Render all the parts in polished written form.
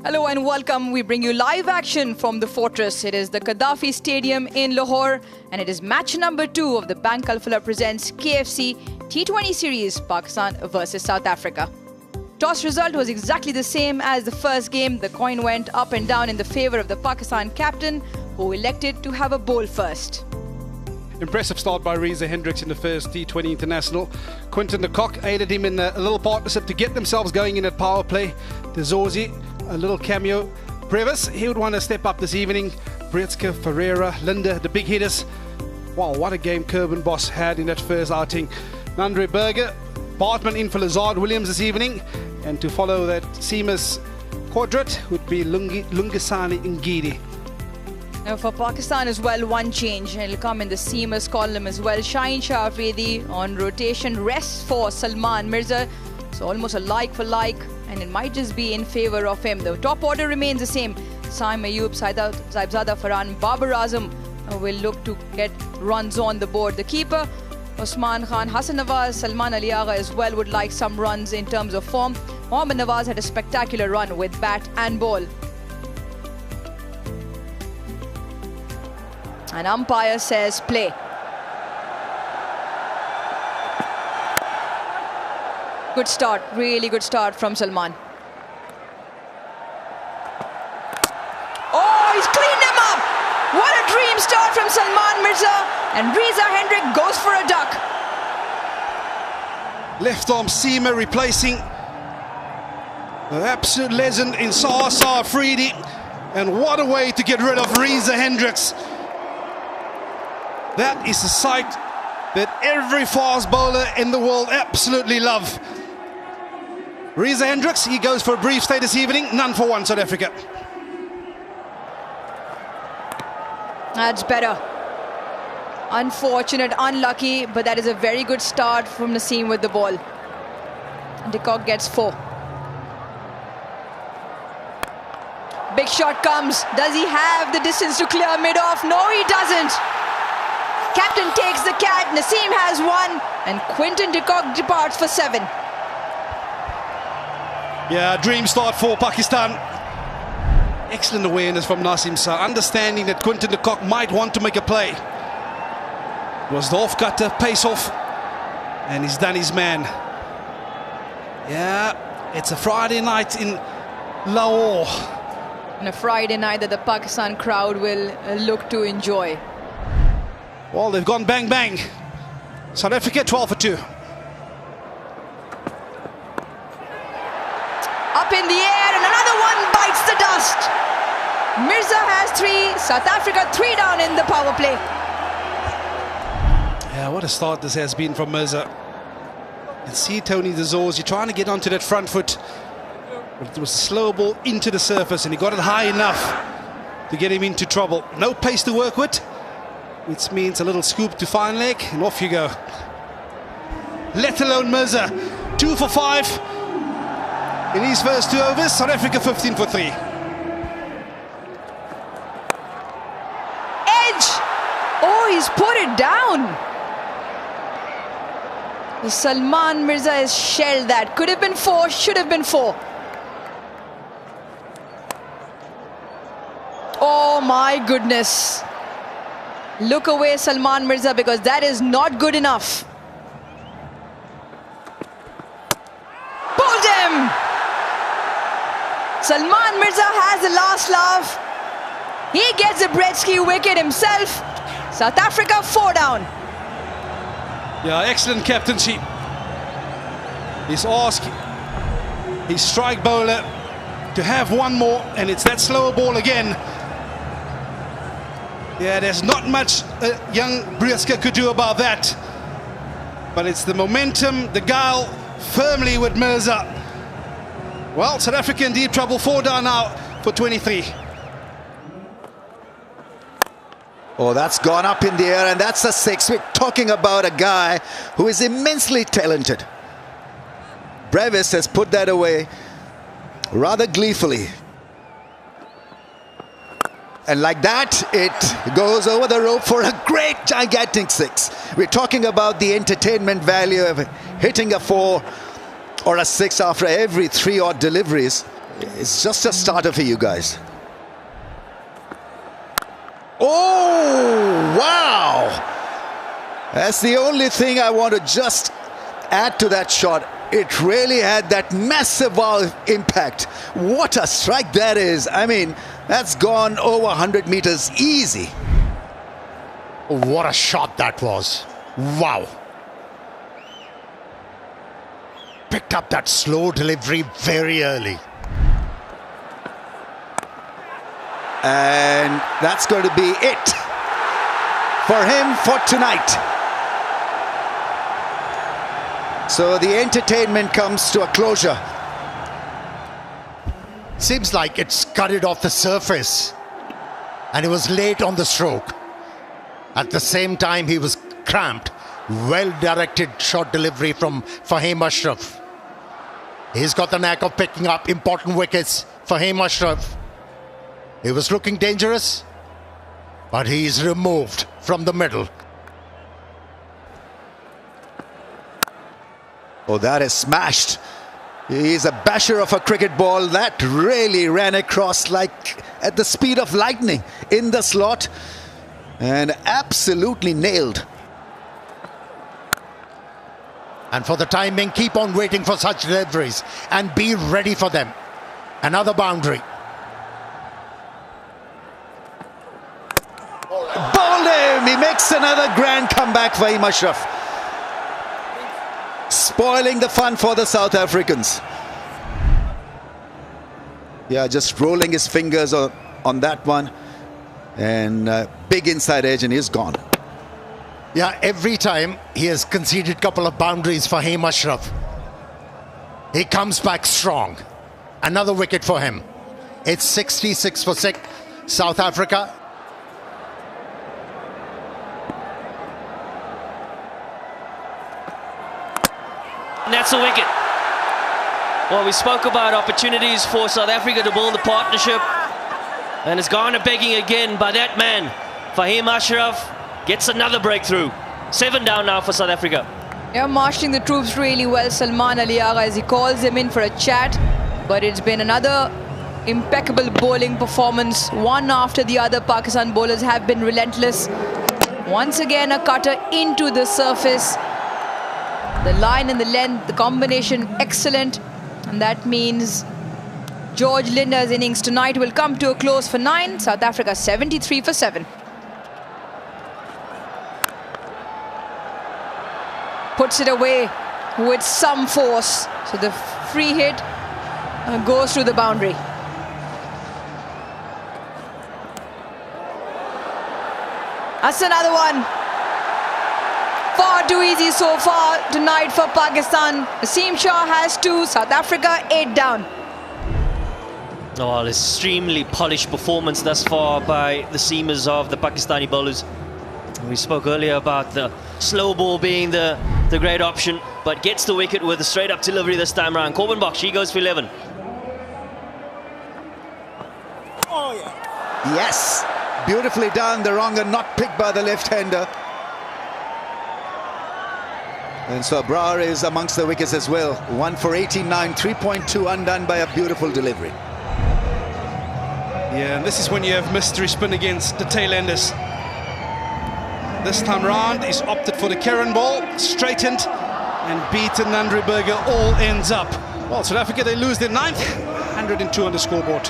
Hello and welcome. We bring you live action from the Fortress. It is the Gaddafi Stadium in Lahore and it is match number 2 of the Bank Alfala presents KFC T20 series, Pakistan versus South Africa. Toss result was exactly the same as the first game. The coin went up and down in the favour of the Pakistan captain, who elected to have a bowl first. Impressive start by Reeza Hendricks in the first T20 international. Quinton de Kock aided him in a little partnership to get themselves going in at power play. De Zorzi, a little cameo. Brevis, he would want to step up this evening. Brietzke, Ferreira, Linda, the big hitters. Wow, what a game Kerben Boss had in that first outing. Nandre Berger, Bartman in for Lazard Williams this evening. And to follow that seamless quadrant would be Lungisani Ngidi. Now for Pakistan as well, one change. It'll come in the seamers column as well. Shaheen Shah Afridi on rotation. Rest for Salman Mirza. So almost a like for like. And it might just be in favour of him. The top order remains the same. Saim Ayub, Saibzada Farhan, Babar Azam will look to get runs on the board. The keeper, Osman Khan, Hassan Nawaz, Salman Ali Agha as well would like some runs in terms of form. Mohammad Nawaz had a spectacular run with bat and ball. And umpire says play. Good start, really good start from Salman. Oh, he's cleaned him up! What a dream start from Salman Mirza. And Reeza Hendrick goes for a duck. Left arm seamer replacing the absolute legend in Sasa Afridi. And what a way to get rid of Reeza Hendricks. That is a sight that every fast bowler in the world absolutely love. Reeza Hendricks, he goes for a brief stay this evening. None for one, South Africa. That's better. Unfortunate, unlucky, but that is a very good start from Naseem with the ball. De Kock gets 4. Big shot comes. Does he have the distance to clear mid-off? No, he doesn't. Captain takes the cat. Naseem has 1. And Quinton de Kock departs for 7. Yeah, dream start for Pakistan. Excellent awareness from Naseem Shah, understanding that Quinton de Kock might want to make a play. It was the off-cutter, pace off, and he's done his man. Yeah, it's a Friday night in Lahore. And a Friday night that the Pakistan crowd will look to enjoy. Well, they've gone bang bang. South Africa 12 for 2. Up in the air and another one bites the dust. Mirza has 3, South Africa 3 down in the power play. Yeah, what a start this has been from Mirza. You can see Tony de Zorzi trying to get onto that front foot. But it was a slow ball into the surface and he got it high enough to get him into trouble. No pace to work with, which means a little scoop to fine leg and off you go. Let alone Mirza. 2 for 5 in his first 2 overs. South Africa 15 for 3. Edge! Oh, he's put it down. Salman Mirza has shelled that. Could have been 4, should have been 4. Oh my goodness. Look away, Salman Mirza, because that is not good enough. Pulled him! Salman Mirza has the last laugh. He gets a Bretsky wicket himself. South Africa 4 down. Yeah, excellent captaincy. He's asked his strike bowler to have 1 more, and it's that slower ball again. Yeah, there's not much young Brietzke could do about that. But it's the momentum, the guile, firmly with Mirza. Well, South Africa in deep trouble. 4 down now for 23. Oh, that's gone up in the air, and that's a 6. We're talking about a guy who is immensely talented. Brevis has put that away rather gleefully. And like that, it goes over the rope for a great, gigantic 6. We're talking about the entertainment value of hitting a 4 or a 6 after every 3 odd deliveries. It's just a starter for you guys. Oh, wow! That's the only thing I want to just add to that shot. It really had that massive impact. What a strike that is. I mean, that's gone over 100 meters easy. What a shot that was. Wow. Picked up that slow delivery very early. And that's going to be it for him for tonight. So the entertainment comes to a closure. Seems like it scudded off the surface and he was late on the stroke. At the same time, he was cramped. Well-directed shot delivery from Fahim Ashraf. He's got the knack of picking up important wickets. Fahim Ashraf. He was looking dangerous, but he's removed from the middle. Oh, that is smashed. He's a basher of a cricket ball. That really ran across like at the speed of lightning in the slot and absolutely nailed. And for the time being, keep on waiting for such deliveries and be ready for them. Another boundary. Bowled him! He makes another grand comeback for Fahim Ashraf. Spoiling the fun for the South Africans. Yeah, just rolling his fingers on that one. And big inside edge, and he's gone. Yeah, every time he has conceded a couple of boundaries for Fahim Ashraf. He comes back strong. Another wicket for him. It's 66 for 6, South Africa. And that's a wicket. Well, we spoke about opportunities for South Africa to build a partnership. And it's gone a begging again by that man. Fahim Ashraf gets another breakthrough. 7 down now for South Africa. Yeah, marshalling the troops really well, Salman Ali Agha, as he calls him in for a chat. But it's been another impeccable bowling performance. One after the other, Pakistan bowlers have been relentless. Once again, a cutter into the surface. The line and the length, the combination, excellent. And that means George Linder's innings tonight will come to a close for 9. South Africa 73 for 7. Puts it away with some force. So the free hit goes through the boundary. That's another one. Far too easy so far tonight for Pakistan. Asim Shah has 2, South Africa 8 down. Oh, well, extremely polished performance thus far by the seamers of the Pakistani bowlers. We spoke earlier about the slow ball being the great option, but gets the wicket with a straight up delivery this time around. Corbin Box, she goes for 11. Oh, yeah. Yes, beautifully done. The wronger not picked by the left-hander. And so Brar is amongst the wickets as well. 1 for 89, 3.2 undone by a beautiful delivery. Yeah, and this is when you have mystery spin against the tail-enders. This time round, he's opted for the Karen ball, straightened and beaten Nandri Berger. All ends up. Well, South Africa, they lose their 9th, 102 on the scoreboard.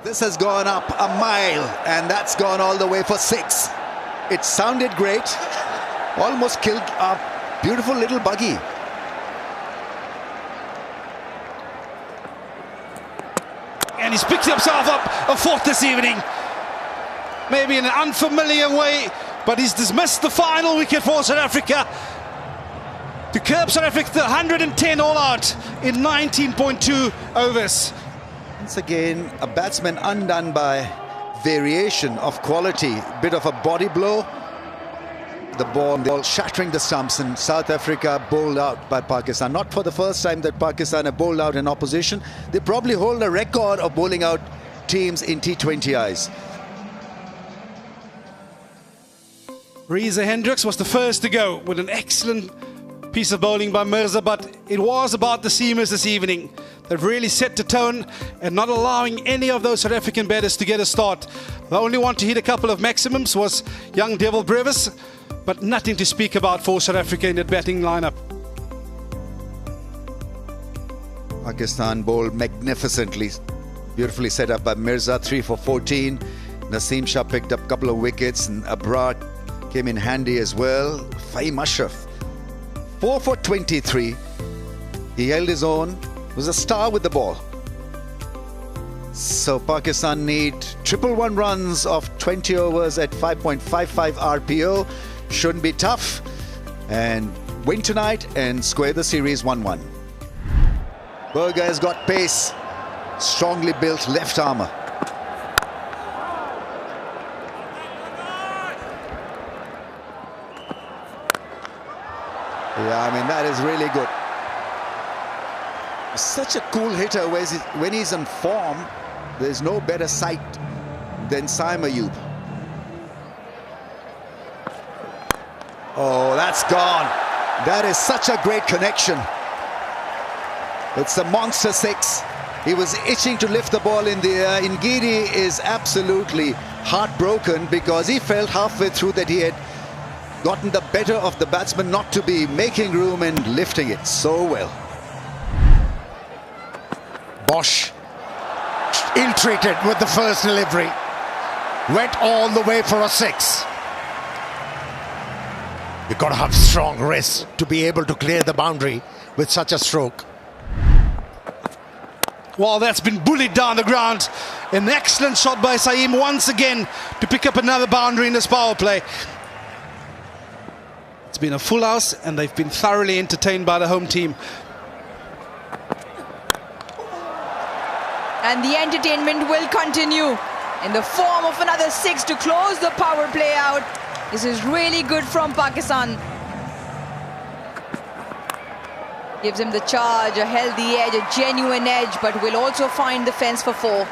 This has gone up a mile, and that's gone all the way for 6. It sounded great. Almost killed a beautiful little buggy. And he's picked himself up a 4th this evening. Maybe in an unfamiliar way, but he's dismissed the final wicket for South Africa to curb South Africa to 110 all out in 19.2 overs. Once again, a batsman undone by variation of quality. Bit of a body blow. The ball shattering the stumps, and South Africa bowled out by Pakistan. Not for the first time that Pakistan have bowled out in opposition. They probably hold a record of bowling out teams in T20Is. Reeza Hendricks was the first to go with an excellent piece of bowling by Mirza, but it was about the seamers this evening. They've really set the tone and not allowing any of those South African batters to get a start. The only one to hit a couple of maximums was young Devil Brevis, but nothing to speak about for South Africa in that batting lineup. Pakistan bowled magnificently, beautifully set up by Mirza, 3 for 14. Naseem Shah picked up a couple of wickets and Abrar came in handy as well. Fahim Ashraf, 4 for 23. He held his own, was a star with the ball. So Pakistan need 111 runs of 20 overs at 5.55 RPO. Shouldn't be tough. And win tonight and square the series 1-1. Berger has got pace, strongly built left armour. Yeah, I mean, that is really good. Such a cool hitter. When he's on form, there's no better sight than Saim Ayub. Oh, that's gone. That is such a great connection. It's a monster 6. He was itching to lift the ball in the air. Ngidi is absolutely heartbroken because he felt halfway through that he had gotten the better of the batsman not to be making room and lifting it so well. Bosch, ill-treated with the first delivery, went all the way for a 6. You've got to have strong wrists to be able to clear the boundary with such a stroke. Well, that's been bullied down the ground. An excellent shot by Saim once again to pick up another boundary in this power play. It's been a full house and they've been thoroughly entertained by the home team. And the entertainment will continue in the form of another 6 to close the power play out. This is really good from Pakistan. Gives him the charge, a healthy edge, a genuine edge, but will also find the fence for 4.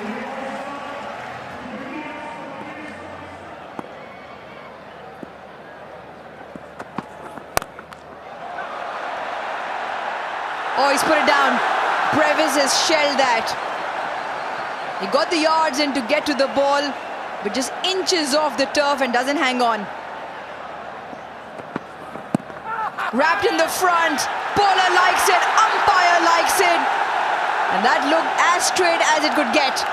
Oh, he's put it down. Brevis has shelled that. He got the yards in to get to the ball, but just inches off the turf and doesn't hang on. Wrapped in the front. Bowler likes it, umpire likes it. And that looked as straight as it could get.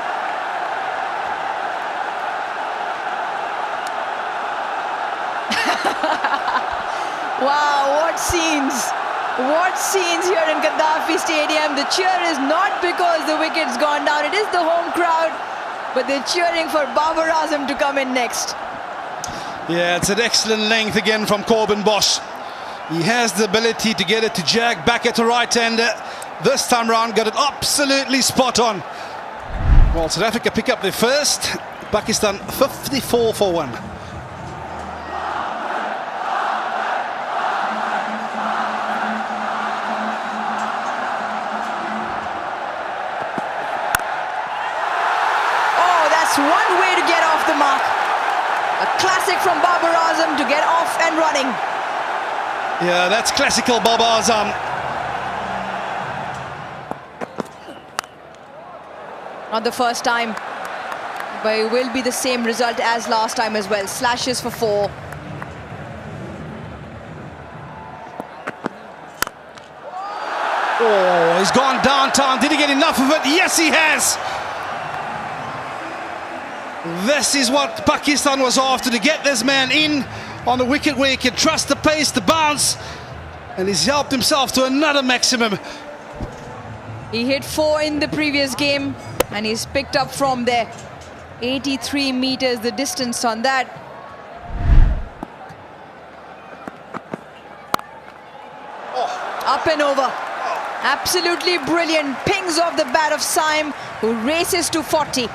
Wow, what scenes. What scenes here in Gaddafi Stadium. The cheer is not because the wicket's gone down. It is the home crowd, but they're cheering for Babar Azam to come in next. Yeah, it's an excellent length again from Corbin Bosch. He has the ability to get it to jag back at the right-hander. This time round, got it absolutely spot on. Well, South Africa pick up their first. Pakistan 54 for 1. Oh, that's one way to get off the mark. A classic from Babar Azam to get off and running. Yeah, that's classical Babar Azam. Not the first time, but it will be the same result as last time as well. Slashes for 4. Oh, he's gone downtown. Did he get enough of it? Yes, he has. This is what Pakistan was after, to get this man in on the wicket where he can trust the pace, the bounce, and he's helped himself to another maximum. He hit 4 in the previous game, and he's picked up from there. 83 meters the distance on that. Up and over. Absolutely brilliant. Pings off the bat of Saim, who races to 40.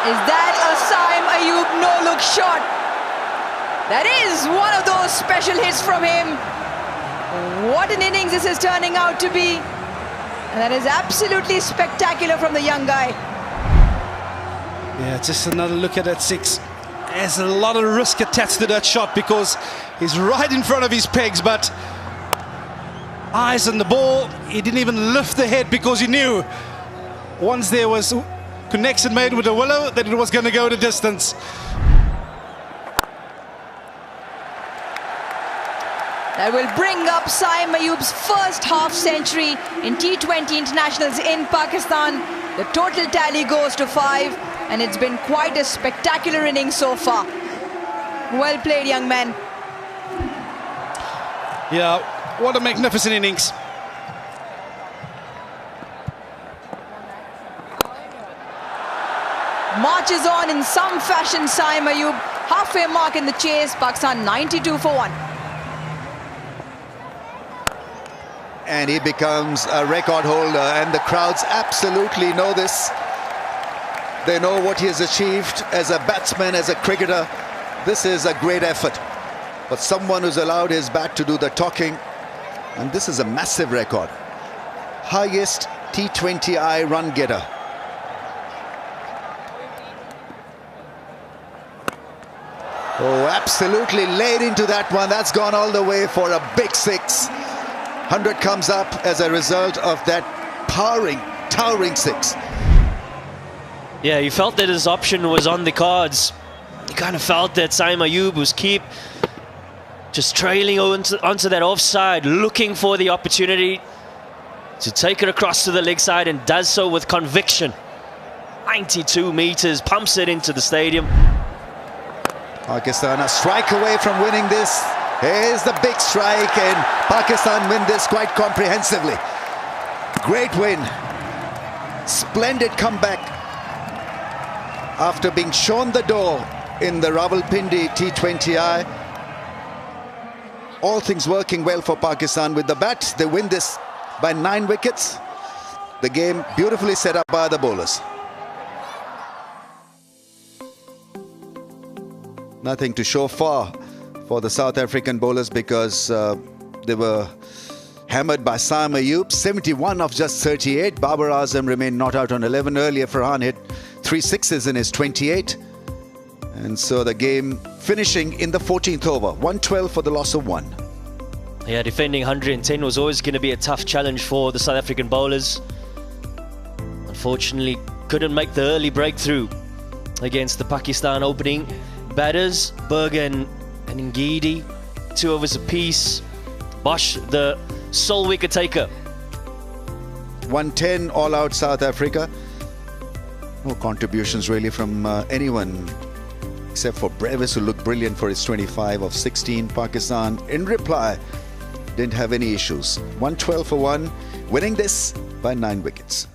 Is that a Saim Ayub no-look shot? That is one of those special hits from him. What an innings this is turning out to be. And that is absolutely spectacular from the young guy. Yeah, just another look at that 6. There's a lot of risk attached to that shot because he's right in front of his pegs, but eyes on the ball. He didn't even lift the head because he knew once there was connection made with the willow that it was going to go the distance. That will bring up Saim Ayoub's first half century in T20 internationals in Pakistan. The total tally goes to 5, and it's been quite a spectacular innings so far. Well played, young man. Yeah, what a magnificent innings. Marches on in some fashion, Saim Ayoub. Halfway mark in the chase, Pakistan 92 for 1. And he becomes a record holder, and the crowds absolutely know this. They know what he has achieved as a batsman, as a cricketer. This is a great effort. But someone who's allowed his bat to do the talking, and this is a massive record. Highest T20I run getter. Oh, absolutely laid into that one. That's gone all the way for a big 6. 100 comes up as a result of that towering 6. Yeah, you felt that his option was on the cards. You kind of felt that Saim Ayoub was just trailing onto that offside, looking for the opportunity to take it across to the leg side, and does so with conviction. 92 meters, pumps it into the stadium. Pakistan a strike away from winning this. Here's the big strike, and Pakistan win this quite comprehensively. Great win. Splendid comeback after being shown the door in the Rawalpindi T20I. All things working well for Pakistan with the bat. They win this by 9 wickets. The game beautifully set up by the bowlers. Nothing to show for the South African bowlers because they were hammered by Saim Ayoub. 71 of just 38. Babar Azam remained not out on 11. Earlier, Farhan hit 3 sixes in his 28. And so the game finishing in the 14th over. 112 for the loss of 1. Yeah, defending 110 was always going to be a tough challenge for the South African bowlers. Unfortunately, couldn't make the early breakthrough against the Pakistan opening batters. Bergen and Ngidi, 2 overs apiece. Bosch, the sole wicket taker. 110 all out South Africa. No contributions really from anyone except for Brevis, who looked brilliant for his 25 of 16. Pakistan, in reply, didn't have any issues. 112 for 1, winning this by 9 wickets.